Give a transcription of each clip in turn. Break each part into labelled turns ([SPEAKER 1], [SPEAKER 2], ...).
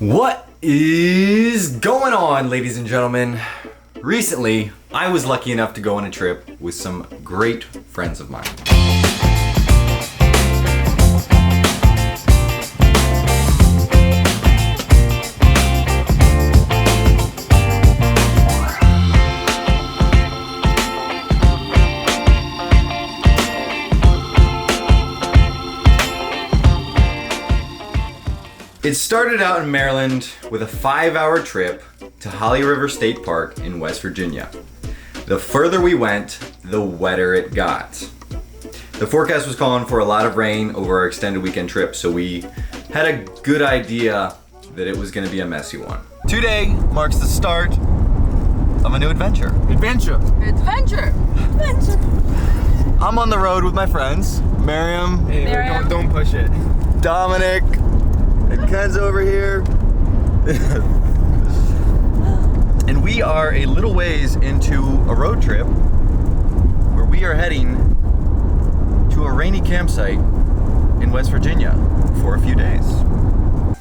[SPEAKER 1] What is going on, ladies and gentlemen? Recently, I was lucky enough to go on a trip with some great friends of mine. It started out in Maryland with a 5-hour trip to Holly River State Park in West Virginia. The further we went, the wetter it got. The forecast was calling for a lot of rain over our extended weekend trip, so we had a good idea that it was going to be a messy one. Today marks the start of a new adventure.
[SPEAKER 2] Adventure.
[SPEAKER 1] I'm on the road with my friends, Miriam,
[SPEAKER 2] Hey,
[SPEAKER 3] Miriam.
[SPEAKER 2] don't push it.
[SPEAKER 1] Dominic, and Ken's over here. And we are a little ways into a road trip where we are heading to a rainy campsite in West Virginia for a few days.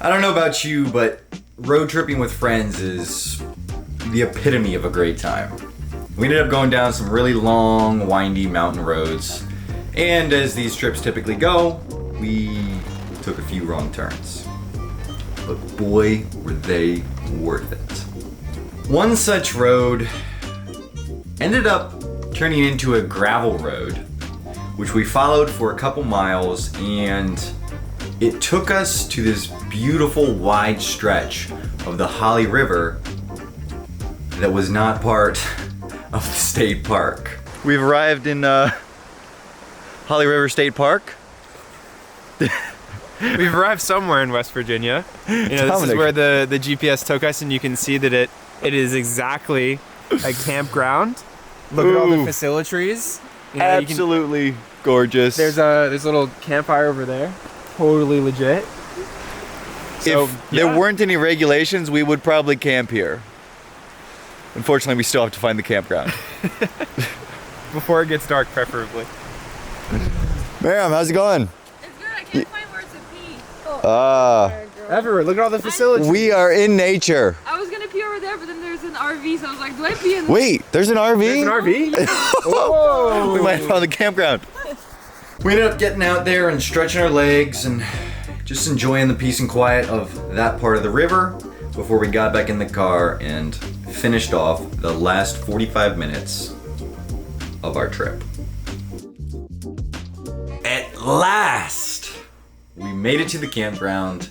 [SPEAKER 1] I don't know about you, but road tripping with friends is the epitome of a great time. We ended up going down some really long, windy mountain roads, and as these trips typically go, we took a few wrong turns. But boy, were they worth it. One such road ended up turning into a gravel road, which we followed for a couple miles, and it took us to this beautiful wide stretch of the Holly River that was not part of the state park. We've arrived in Holly River State Park.
[SPEAKER 2] We've arrived somewhere in West Virginia. You know, this is where the GPS took us, and you can see that it is exactly a campground. Look at all the facilities. You know,
[SPEAKER 1] Absolutely gorgeous.
[SPEAKER 2] There's a little campfire over there. Totally legit. So,
[SPEAKER 1] If there weren't any regulations, we would probably camp here. Unfortunately, we still have to find the campground.
[SPEAKER 2] before it gets dark, preferably.
[SPEAKER 1] Miriam, how's it going?
[SPEAKER 3] It's good. I can't find where to pee.
[SPEAKER 2] Everywhere. Look at all the facilities.
[SPEAKER 1] We are in nature.
[SPEAKER 3] I was gonna pee over there, but then there's an RV, so I was like, do I pee in?
[SPEAKER 1] Wait, there's an RV?
[SPEAKER 2] There's an RV? Whoa.
[SPEAKER 1] We might have found the campground. We ended up getting out there and stretching our legs and just enjoying the peace and quiet of that part of the river before we got back in the car and finished off the last 45 minutes of our trip. At last, we made it to the campground,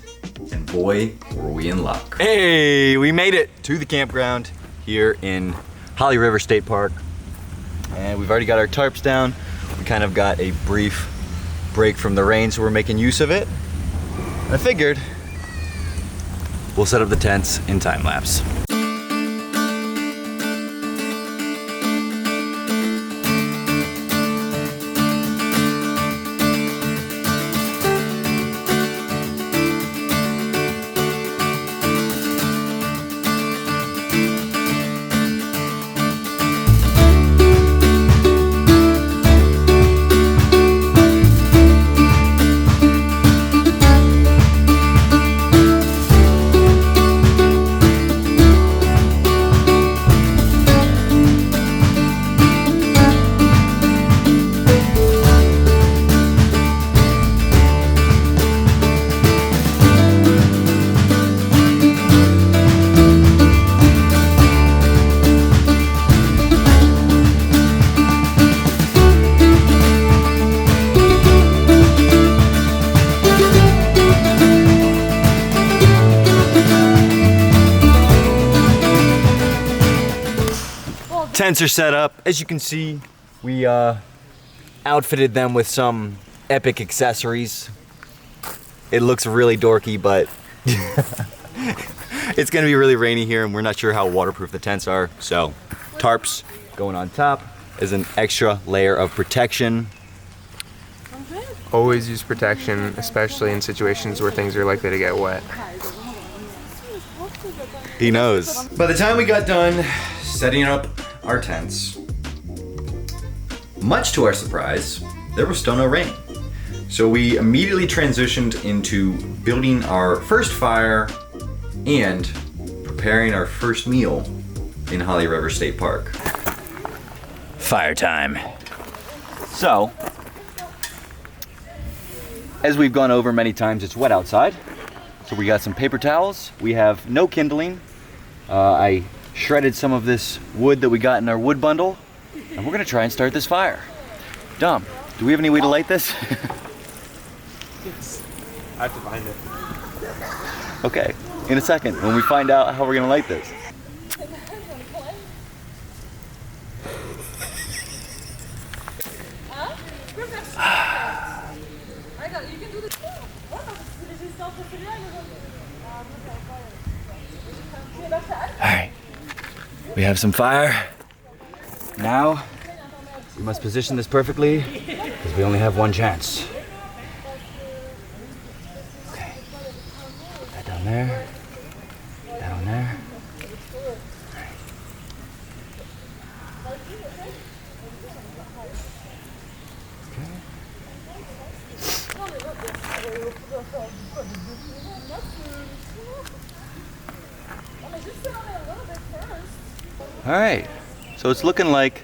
[SPEAKER 1] and boy, were we in luck. Hey, we made it to the campground here in Holly River State Park, and we've already got our tarps down. We kind of got a brief break from the rain, so we're making use of it. I figured we'll set up the tents in time lapse. Tents are set up. As you can see, we outfitted them with some epic accessories. It looks really dorky, but it's gonna be really rainy here and we're not sure how waterproof the tents are. So tarps going on top as an extra layer of protection.
[SPEAKER 2] Always use protection, especially in situations where things are likely to get wet.
[SPEAKER 1] He knows. By the time we got done setting up our tents, much to our surprise, there was still no rain. So we immediately transitioned into building our first fire and preparing our first meal in Holly River State Park. Fire time. So, as we've gone over many times, it's wet outside. So we got some paper towels. We have no kindling. I shredded some of this wood that we got in our wood bundle, and we're gonna try and start this fire. Dom, do we have any way to light this?
[SPEAKER 2] I have to find it.
[SPEAKER 1] Okay, in a second, when we find out how we're gonna light this. Alright, we have some fire. Now, we must position this perfectly, because we only have one chance. Okay, that down there, that on there. All right, so it's looking like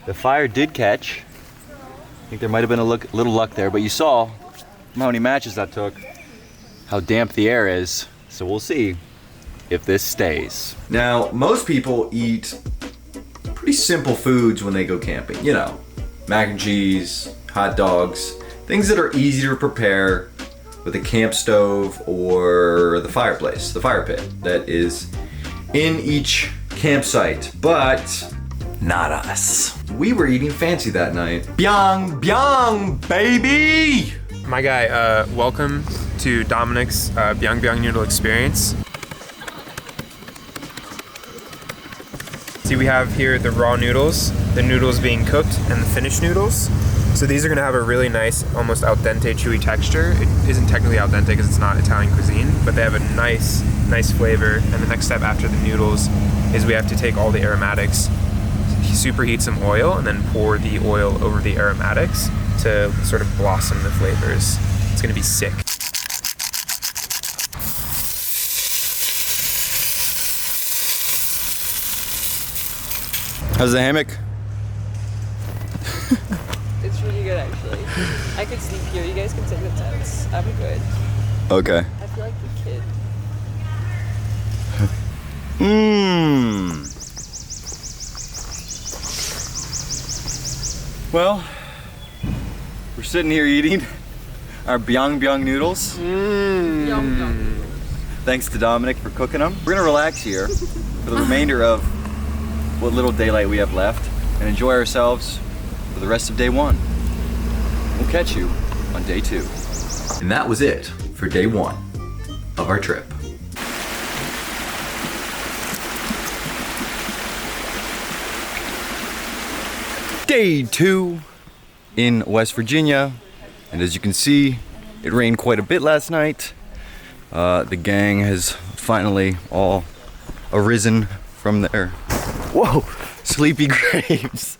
[SPEAKER 1] the fire did catch. I think there might have been a little luck there, but you saw how many matches that took, how damp the air is. So we'll see if this stays. Now, most people eat pretty simple foods when they go camping. You know, mac and cheese, hot dogs, things that are easy to prepare with a camp stove or the fireplace, the fire pit that is in each campsite, but not us. We were eating fancy that night. Byung, byung, baby!
[SPEAKER 2] My guy, welcome to Dominic's Byung Byung Noodle Experience. See, we have here the raw noodles, the noodles being cooked, and the finished noodles. So these are gonna have a really nice, almost al dente, chewy texture. It isn't technically al dente because it's not Italian cuisine, but they have a nice flavor. And the next step after the noodles is we have to take all the aromatics, superheat some oil, and then pour the oil over the aromatics to sort of blossom the flavors. It's gonna be sick.
[SPEAKER 1] How's the hammock?
[SPEAKER 4] It's really good, actually. I could sleep here. You guys can take the tents. I'm good.
[SPEAKER 1] Okay.
[SPEAKER 4] I feel like the kid.
[SPEAKER 1] Well, we're sitting here eating our Byung Byung noodles.
[SPEAKER 3] Yum, yum.
[SPEAKER 1] Thanks to Dominic for cooking them. We're gonna relax here for the remainder of what little daylight we have left and enjoy ourselves for the rest of day one. We'll catch you on day two. And that was it for day one of our trip. Day two in West Virginia. And as you can see, it rained quite a bit last night. The gang has finally all arisen from their sleepy graves.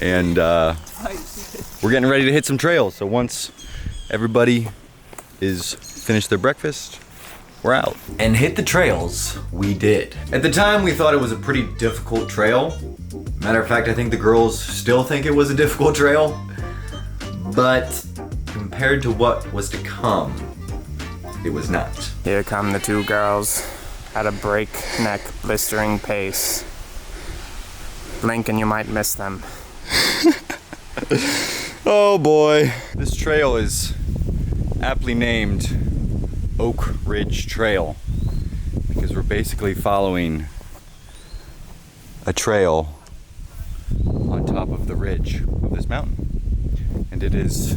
[SPEAKER 1] And we're getting ready to hit some trails. So once everybody is finished their breakfast, we're out. And hit the trails we did. At the time, we thought it was a pretty difficult trail. Matter of fact, I think the girls still think it was a difficult trail. But compared to what was to come, it was not.
[SPEAKER 5] Here come the two girls at a breakneck, blistering pace. Blink and you might miss them.
[SPEAKER 1] Oh boy. This trail is aptly named Oak Ridge Trail because we're basically following a trail on top of the ridge of this mountain. And it is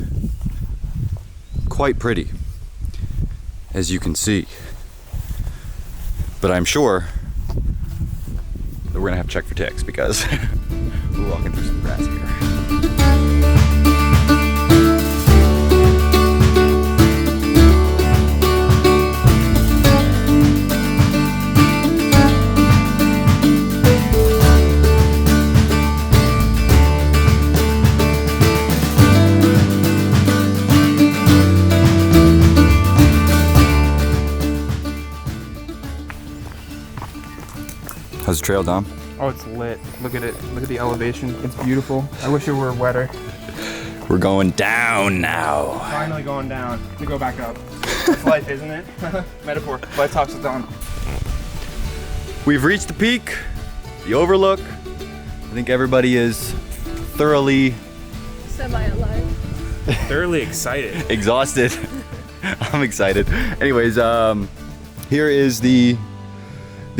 [SPEAKER 1] quite pretty, as you can see. But I'm sure that we're gonna have to check for ticks because we're walking through some grass here. How's the trail, Dom?
[SPEAKER 2] Oh, it's lit. Look at it. Look at the elevation. It's beautiful. I wish it were wetter.
[SPEAKER 1] We're going down now.
[SPEAKER 2] Finally going down to go back up. That's life, isn't it? Metaphor. Life talks with Dom.
[SPEAKER 1] We've reached the peak, the overlook. I think everybody is thoroughly
[SPEAKER 3] Semi-alive.
[SPEAKER 2] Thoroughly excited.
[SPEAKER 1] exhausted. I'm excited. Anyways, here is the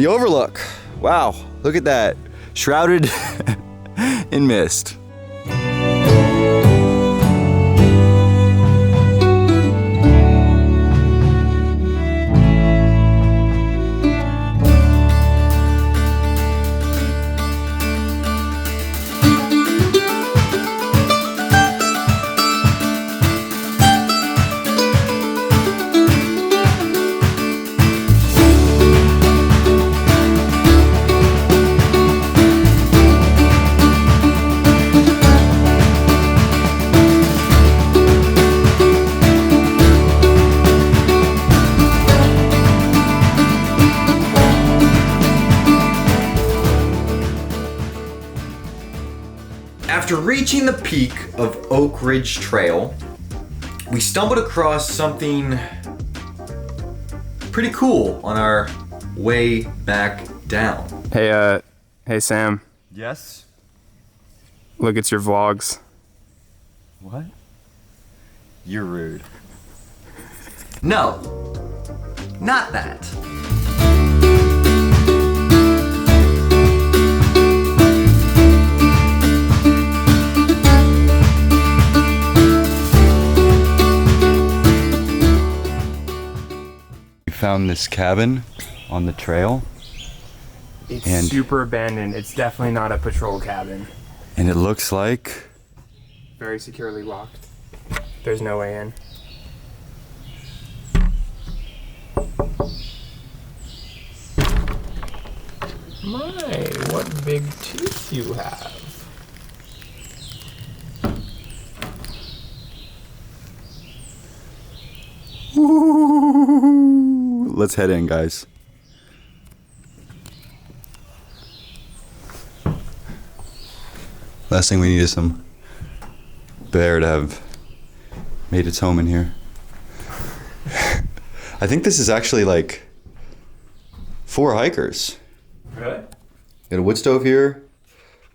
[SPEAKER 1] overlook. Wow, look at that. Shrouded in mist. After reaching the peak of Oak Ridge Trail, we stumbled across something pretty cool on our way back down.
[SPEAKER 5] Hey Sam,
[SPEAKER 1] Yes?
[SPEAKER 5] look, it's your vlogs.
[SPEAKER 1] What? You're rude. No, not that. We found this cabin on the trail,
[SPEAKER 2] It's
[SPEAKER 1] And-
[SPEAKER 2] super abandoned. It's definitely not a patrol cabin.
[SPEAKER 1] and it looks like
[SPEAKER 2] Very securely locked. There's no way in. My, what big teeth you have.
[SPEAKER 1] let's head in, guys. Last thing we need is some bear to have made its home in here. I think this is actually like for hikers.
[SPEAKER 2] Really?
[SPEAKER 1] Got a wood stove here.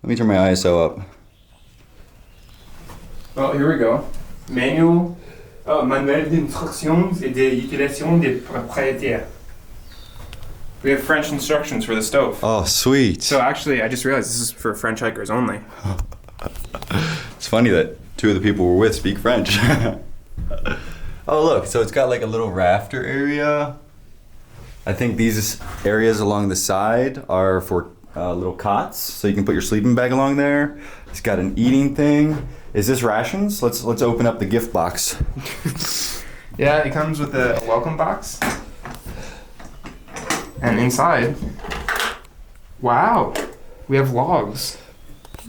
[SPEAKER 1] Let me turn my ISO up.
[SPEAKER 2] Oh, here we go. Manual. Oh, manuel d'instructions et d'utilisation des propriétaires. We have French instructions for the stove.
[SPEAKER 1] Oh, sweet.
[SPEAKER 2] So actually, I just realized this is for French hikers only.
[SPEAKER 1] It's funny that two of the people we're with speak French. Oh, look, so it's got like a little rafter area. I think these areas along the side are for little cots, so you can put your sleeping bag along there. It's got an eating thing. Is this rations? Let's open up the gift box.
[SPEAKER 2] Yeah, it comes with a welcome box. And inside, wow, we have logs.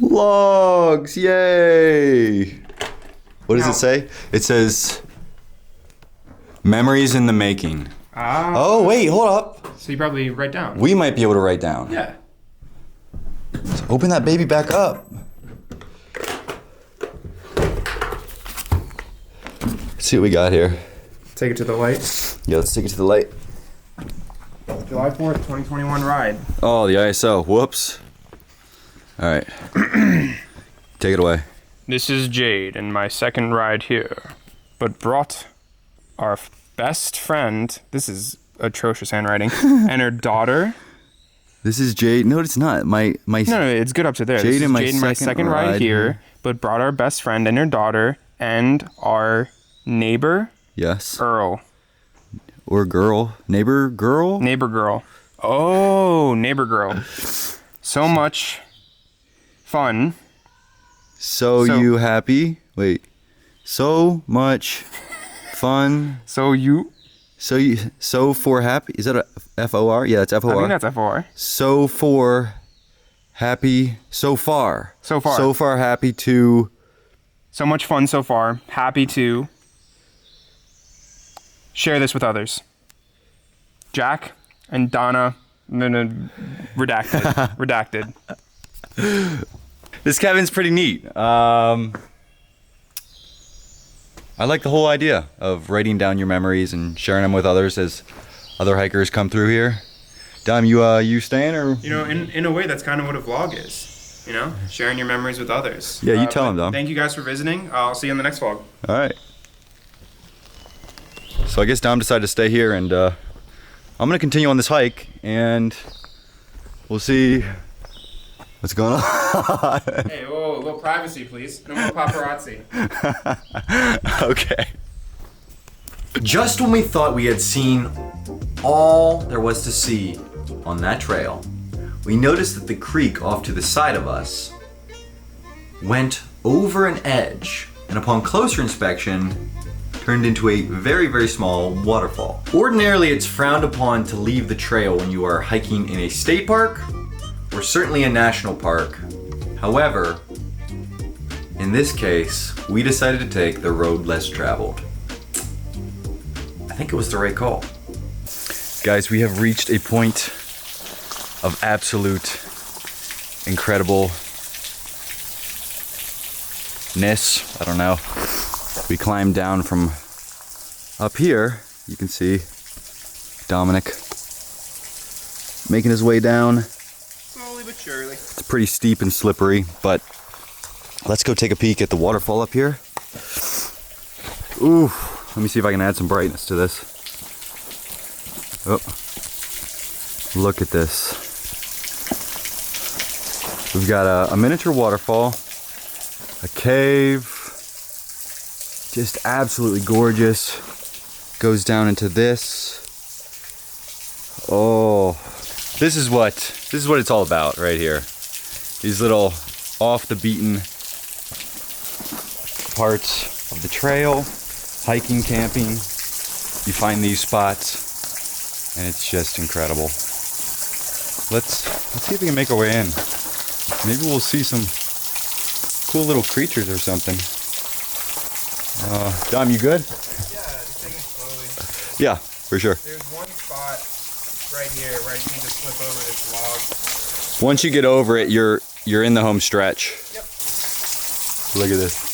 [SPEAKER 1] Logs, yay! What does
[SPEAKER 2] Now-
[SPEAKER 1] it say? It says, memories in the making.
[SPEAKER 2] Ah.
[SPEAKER 1] Oh, wait, hold up.
[SPEAKER 2] So you probably write down.
[SPEAKER 1] We might be able to write down.
[SPEAKER 2] Yeah.
[SPEAKER 1] So open that baby back up. Let's see what we got here.
[SPEAKER 2] Take it to the light.
[SPEAKER 1] Yeah, let's take it to the light.
[SPEAKER 2] July 4th, 2021 ride.
[SPEAKER 1] Oh, the ISO. Whoops. All right. Take it away.
[SPEAKER 2] This is Jade and my second ride here, but brought our best friend. This is atrocious handwriting. And her daughter.
[SPEAKER 1] This is Jade. No, it's not. My.
[SPEAKER 2] No, it's good up to there.
[SPEAKER 1] Jade
[SPEAKER 2] This is
[SPEAKER 1] and my
[SPEAKER 2] Jade and my
[SPEAKER 1] second
[SPEAKER 2] second ride
[SPEAKER 1] ride
[SPEAKER 2] here,
[SPEAKER 1] here.
[SPEAKER 2] but brought our best friend and her daughter and our neighbor
[SPEAKER 1] Yes.
[SPEAKER 2] Earl.
[SPEAKER 1] Or girl. Neighbor girl?
[SPEAKER 2] Neighbor girl. Oh, neighbor girl. So much fun.
[SPEAKER 1] So you happy? Wait. So much fun. So for happy. Is that a F-O-R? Yeah, it's F-O-R.
[SPEAKER 2] I think that's F-O-R.
[SPEAKER 1] So for happy so far.
[SPEAKER 2] So far.
[SPEAKER 1] So far happy to
[SPEAKER 2] So much fun so far. Happy to share this with others. Jack and Donna No, redacted. Redacted.
[SPEAKER 1] This cabin's pretty neat. I like the whole idea of writing down your memories and sharing them with others as other hikers come through here. Dom, you staying or?
[SPEAKER 2] You know, in a way, that's kind of what a vlog is. You know, sharing your memories with others.
[SPEAKER 1] Yeah, you tell them, Dom.
[SPEAKER 2] Thank you guys for visiting. I'll see you in the next vlog.
[SPEAKER 1] All right. So I guess Dom decided to stay here, and I'm gonna continue on this hike, and we'll see what's going on.
[SPEAKER 2] Hey, whoa, a little privacy, please. No more paparazzi.
[SPEAKER 1] Okay. Just when we thought we had seen all there was to see on that trail, we noticed that the creek off to the side of us went over an edge, and upon closer inspection, turned into a very, very small waterfall. Ordinarily, it's frowned upon to leave the trail when you are hiking in a state park, or certainly a national park. However, in this case, we decided to take the road less traveled. I think it was the right call. Guys, we have reached a point of absolute incredibleness. I don't know. We climbed down from up here. You can see Dominic making his way down.
[SPEAKER 2] Slowly but surely.
[SPEAKER 1] It's pretty steep and slippery, but let's go take a peek at the waterfall up here. Ooh, let me see if I can add some brightness to this. Oh, look at this. We've got a miniature waterfall, a cave, just absolutely gorgeous. Goes down into this. Oh, this is what it's all about right here. These little off the beaten parts of the trail, hiking, camping. You find these spots and it's just incredible. Let's see if we can make our way in. Maybe we'll see some cool little creatures or something. Dom, you good?
[SPEAKER 2] Yeah, just taking it slowly.
[SPEAKER 1] Yeah, for sure.
[SPEAKER 2] There's one spot right here where I just need to slip over this log.
[SPEAKER 1] Once you get over it, you're in the home stretch.
[SPEAKER 2] Yep.
[SPEAKER 1] Look at this.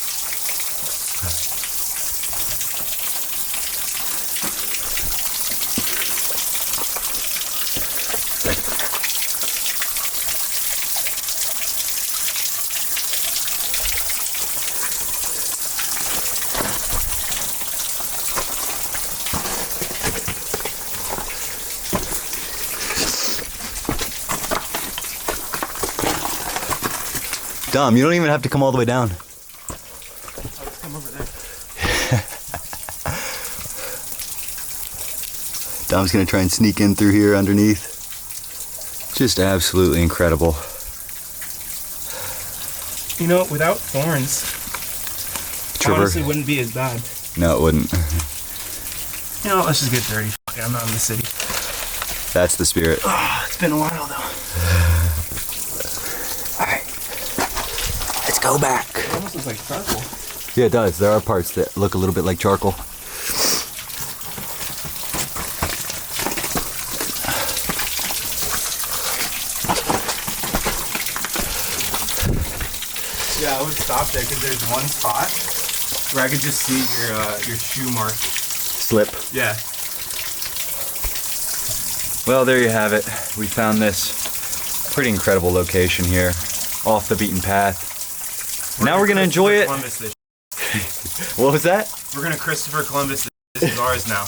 [SPEAKER 1] Dom, you don't even have to come all the way down.
[SPEAKER 2] I'll just come over there.
[SPEAKER 1] Dom's gonna try and sneak in through here underneath. Just absolutely incredible.
[SPEAKER 2] You know, without thorns, honestly wouldn't be as bad.
[SPEAKER 1] No, it wouldn't.
[SPEAKER 2] You know, let's just get dirty. Fuck it, I'm not in the city.
[SPEAKER 1] That's the spirit.
[SPEAKER 2] Oh, it's been a while though.
[SPEAKER 1] Alright. Let's go back.
[SPEAKER 2] It almost looks like charcoal.
[SPEAKER 1] Yeah, it does. There are parts that look a little bit like charcoal.
[SPEAKER 2] Yeah, I would stop there because there's one spot where I could just see your shoe mark.
[SPEAKER 1] Slip.
[SPEAKER 2] Yeah.
[SPEAKER 1] Well, there you have it. We found this pretty incredible location here, off the beaten path. Now we're gonna enjoy it.
[SPEAKER 2] Columbus this.
[SPEAKER 1] What was that?
[SPEAKER 2] We're gonna Christopher Columbus. This is ours now.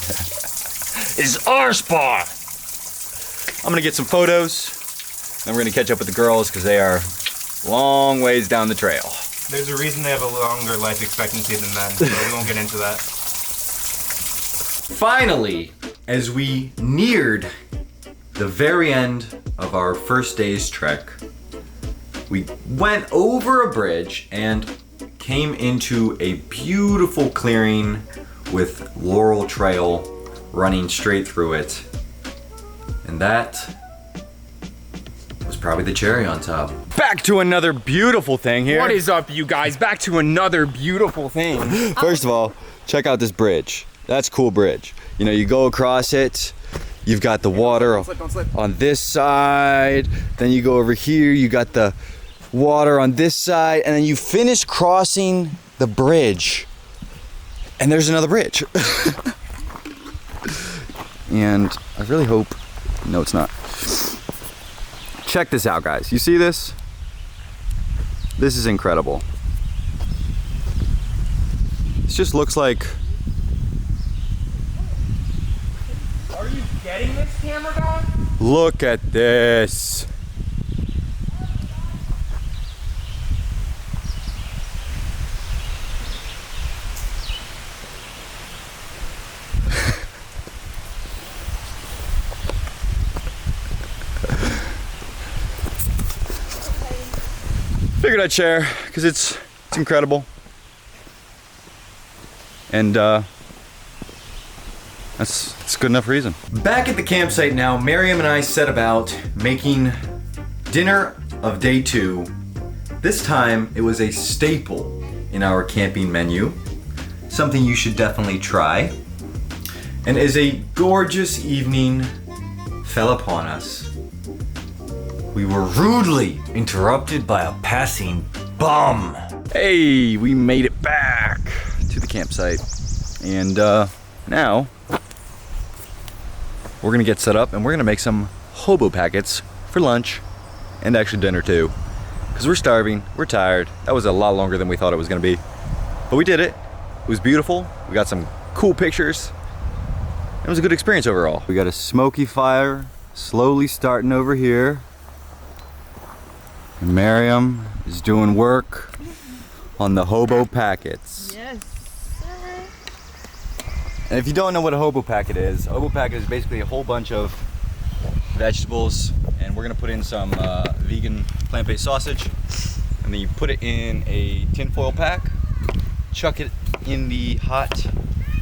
[SPEAKER 1] Is our spot. I'm gonna get some photos, and we're gonna catch up with the girls because they are long ways down the trail.
[SPEAKER 2] There's a reason they have a longer life expectancy than men, so we won't get into that.
[SPEAKER 1] Finally, as we neared the very end of our first day's trek, we went over a bridge and came into a beautiful clearing with Laurel Trail running straight through it. And that was probably the cherry on top. Back to another beautiful thing here.
[SPEAKER 2] What is up, you guys? Back to another beautiful thing.
[SPEAKER 1] First of all, check out this bridge. That's a cool bridge. You know, you go across it, You've got the water
[SPEAKER 2] Don't slip.
[SPEAKER 1] on this side. Then you go over here. You got the water on this side. And then you finish crossing the bridge. And there's another bridge. And I really hope... No, it's not. Check this out, guys. You see this? This is incredible. This just looks like...
[SPEAKER 2] Are you getting this, camera dog?
[SPEAKER 1] Look at this. Figured I'd share because it's incredible. And that's good enough reason. Back at the campsite now, Miriam and I set about making dinner of day 2. This time it was a staple in our camping menu. Something you should definitely try. And as a gorgeous evening fell upon us, we were rudely interrupted by a passing bum. Hey, we made it back to the campsite. And now we're gonna get set up and we're gonna make some hobo packets for lunch and actually dinner too. Because we're starving, we're tired. That was a lot longer than we thought it was gonna be. But we did it. It was beautiful. We got some cool pictures. It was a good experience overall. We got a smoky fire slowly starting over here. And Miriam is doing work on the hobo packets.
[SPEAKER 4] Yes.
[SPEAKER 1] And if you don't know what a hobo packet is basically a whole bunch of vegetables, and we're gonna put in some vegan plant-based sausage, and then you put it in a tinfoil pack, chuck it in the hot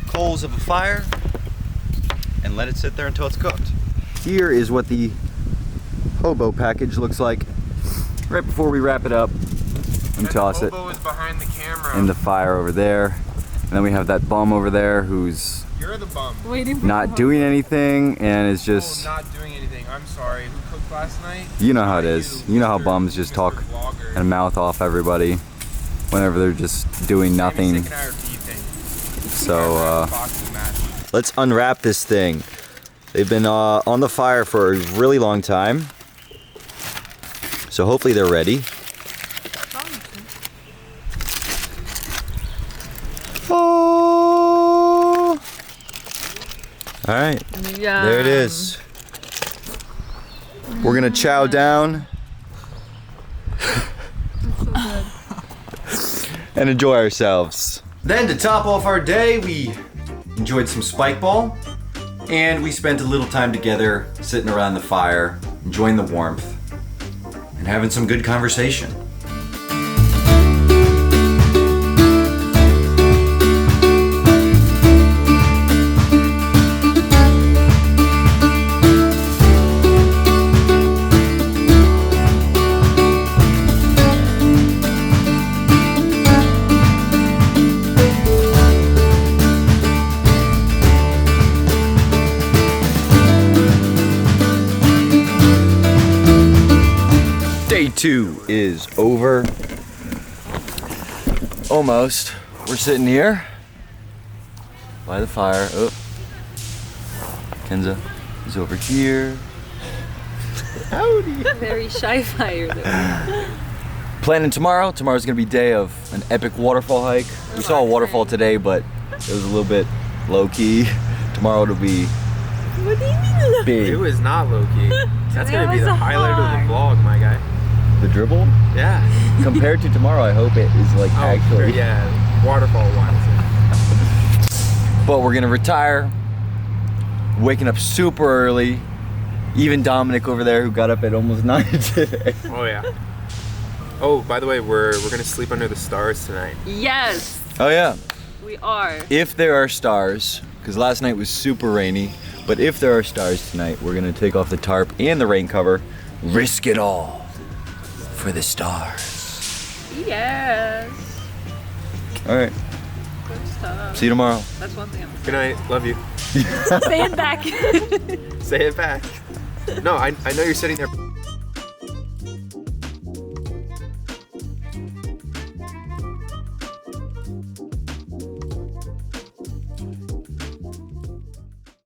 [SPEAKER 1] coals of a fire, and let it sit there until it's cooked. Here is what the hobo package looks like right before we wrap it up and toss it
[SPEAKER 2] Hobo is behind the camera.
[SPEAKER 1] in the fire over there. And then we have that bum over there who's
[SPEAKER 2] You're the bum.
[SPEAKER 3] Waiting for
[SPEAKER 1] not doing anything and is
[SPEAKER 2] Oh,
[SPEAKER 1] just,
[SPEAKER 2] not doing anything. I'm sorry. Who cooked last night?
[SPEAKER 1] you know how it is. You know how bums just talk
[SPEAKER 2] Vlogger.
[SPEAKER 1] and mouth off everybody whenever they're just doing nothing.
[SPEAKER 2] Sick and tired of eating.
[SPEAKER 1] So
[SPEAKER 2] Boxing match.
[SPEAKER 1] let's unwrap this thing. They've been on the fire for a really long time. So hopefully they're ready. Oh! All right,
[SPEAKER 3] Yeah.
[SPEAKER 1] there it is. We're gonna chow down and enjoy ourselves. Then to top off our day, we enjoyed some spike ball, and we spent a little time together sitting around the fire, enjoying the warmth, and having some good conversation. Day 2 is over. Almost. We're sitting here by the fire. Oh, Kenza is over here. Howdy.
[SPEAKER 4] Very shy fire though.
[SPEAKER 1] Planning tomorrow. Tomorrow's gonna be day of an epic waterfall hike. We saw a waterfall today, but it was a little bit low key. Tomorrow it'll be
[SPEAKER 4] What do you mean?
[SPEAKER 2] It
[SPEAKER 1] big.
[SPEAKER 2] was not low key. That's
[SPEAKER 4] Today
[SPEAKER 2] gonna be
[SPEAKER 4] was
[SPEAKER 2] the
[SPEAKER 4] a
[SPEAKER 2] highlight of the
[SPEAKER 4] hard.
[SPEAKER 2] vlog, my guy.
[SPEAKER 1] The dribble
[SPEAKER 2] Yeah.
[SPEAKER 1] compared to tomorrow, I hope it is like actually.
[SPEAKER 2] Yeah. Waterfall wise.
[SPEAKER 1] But we're gonna retire. Waking up super early. Even Dominic over there, who got up at almost 9 today.
[SPEAKER 2] Oh yeah. Oh, by the way, we're gonna sleep under the stars tonight.
[SPEAKER 3] Yes,
[SPEAKER 1] Oh yeah.
[SPEAKER 3] we are.
[SPEAKER 1] If there are stars, because last night was super rainy, but if there are stars tonight, we're gonna take off the tarp and the rain cover, risk it all for the stars.
[SPEAKER 3] Yes.
[SPEAKER 1] All right,
[SPEAKER 3] Good stuff.
[SPEAKER 1] see you tomorrow.
[SPEAKER 3] That's one thing.
[SPEAKER 2] Good night. Love you.
[SPEAKER 3] Say it back.
[SPEAKER 2] Say it back. No, I know you're sitting there.